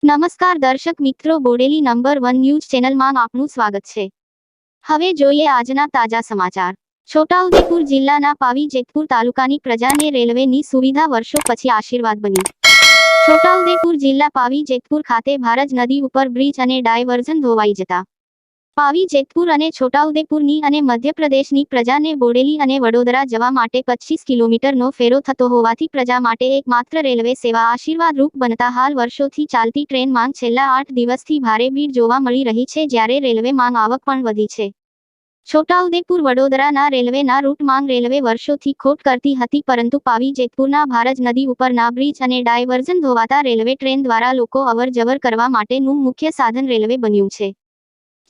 નમસ્કાર દર્શક મિત્રો, બોડેલી નંબર 1 ન્યૂઝ ચેનલમાં આપનું સ્વાગત છે। હવે જોઈએ આજના તાજા સમાચાર। છોટાઉદેપુર જિલ્લાના પાવી જેતપુર તાલુકાની પ્રજાને રેલવેની સુવિધા વર્ષો પછી આશીર્વાદ બની। છોટાઉદેપુર જિલ્લા પાવી જેતપુર ખાતે ભારજ નદી ઉપર બ્રિજ અને ડાયવર્ઝન ધોવાઈ જતા પાવી જેતપુર અને છોટાઉદેપુરની અને મધ્યપ્રદેશની પ્રજાને બોડેલી અને વડોદરા જવા માટે 25 કિલોમીટરનો ફેરો થતો હોવાથી પ્રજા માટે એકમાત્ર રેલવે સેવા આશીર્વાદરૂપ બનતા હાલ વર્ષોથી ચાલતી ટ્રેન માંગ છેલ્લા 8 દિવસથી ભારે ભીડ જોવા મળી રહી છે, જ્યારે રેલવે માંગ આવક પણ વધી છે। છોટાઉદેપુર વડોદરાના રેલવેના રૂટ માંગ રેલવે વર્ષોથી ખોટ કરતી હતી, પરંતુ પાવી જેતપુરના ભારજ નદી ઉપરના બ્રિજ અને ડાયવર્ઝન ધોવાતા રેલવે ટ્રેન દ્વારા લોકો અવરજવર કરવા માટેનું મુખ્ય સાધન રેલવે બન્યું છે।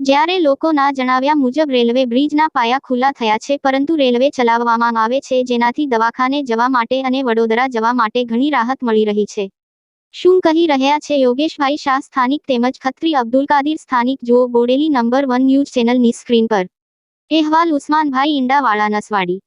જ્યારે લોકોના જણાવ્યા મુજબ રેલવે બ્રિજના પાયા ખુલ્લા થયા છે, પરંતુ રેલવે ચલાવવામાં આવે છે, જેનાથી દવાખાને જવા માટે અને વડોદરા જવા માટે ઘણી રાહત મળી રહી છે। શું કહી રહ્યા છે યોગેશભાઈ શાહ સ્થાનિક તેમજ ખત્રી અબ્દુલ કાદિર સ્થાનિક? જુઓ બોડેલી નંબર 1 ન્યૂઝ ચેનલની સ્ક્રીન પર। અહેવાલ ઉસ્માનભાઈ ઈંડાવાળા, નસવાડી।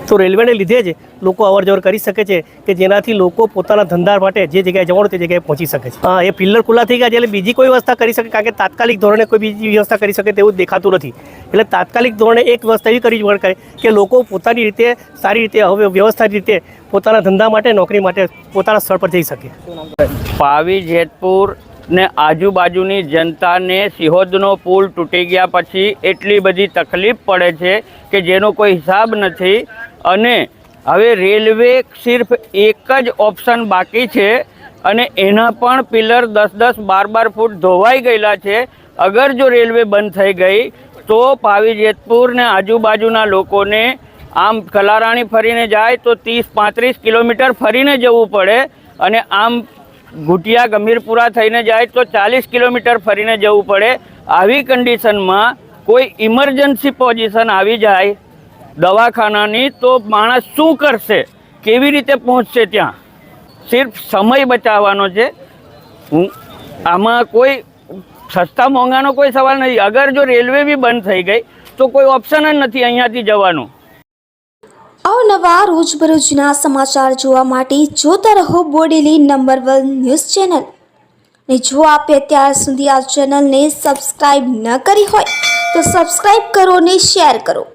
તો રેલવેને લીધે જ લોકો અવરજવર કરી શકે છે કે જેનાથી લોકો પોતાના ધંધા માટે જે જગ્યાએ જવાનું તે જગ્યાએ પહોંચી શકે છે। એ પિલ્લર ખુલ્લા થઈ ગયા છે એટલે બીજી કોઈ વ્યવસ્થા કરી શકે, કારણ કે તાત્કાલિક ધોરણે કોઈ બીજી વ્યવસ્થા કરી શકે તેવું દેખાતું નથી। એટલે તાત્કાલિક ધોરણે એક વ્યવસ્થા એવી કરવી પડે કે લોકો પોતાની રીતે સારી રીતે હવે વ્યવસ્થિત રીતે પોતાના ધંધા માટે નોકરી માટે પોતાના સ્થળ પર જઈ શકે। પાવી જેતપુર ને આજુબાજુની જનતાને સિહોદનો પુલ તૂટી ગયા પછી એટલી બધી તકલીફ પડે છે કે જેનો કોઈ હિસાબ નથી। અને હવે રેલવે સિર્ફ એક જ ઓપ્શન બાકી છે અને એના પણ પિલર 10-10, 12-12 ફૂટ ધોવાઈ ગયેલા છે। અગર જો રેલવે બંધ થઈ ગઈ તો પાવી જેતપુર ને આજુબાજુના લોકોને આમ કલારાણી ફરીને જાય તો 30-35 કિલોમીટર ફરીને જવું પડે, અને આમ ઘુટિયા ગંભીરપુરા થઈને જાય તો 40 કિલોમીટર ફરીને જવું પડે। આવી કન્ડિશનમાં કોઈ ઇમરજન્સી પોઝિશન આવી જાય દવાખાનાની તો માણસ શું કરશે, કેવી રીતે પહોંચશે ત્યાં? સિર્ફ સમય બચાવવાનો છે। આમાં કોઈ સસ્તા મોંઘાનો કોઈ સવાલ નથી। અગર જો રેલવે બી બંધ થઈ ગઈ તો કોઈ ઓપ્શન જ નથી અહીંયાથી જવાનું। અવનવા રોજબરોજના સમાચાર જોવા માટે જોતા રહો બોડેલી નંબર 1 ન્યૂઝ ચેનલ। ને જો આપે અત્યાર સુધી આ ચેનલને સબસ્ક્રાઇબ ન કરી હોય તો સબસ્ક્રાઇબ કરો ને શેર કરો।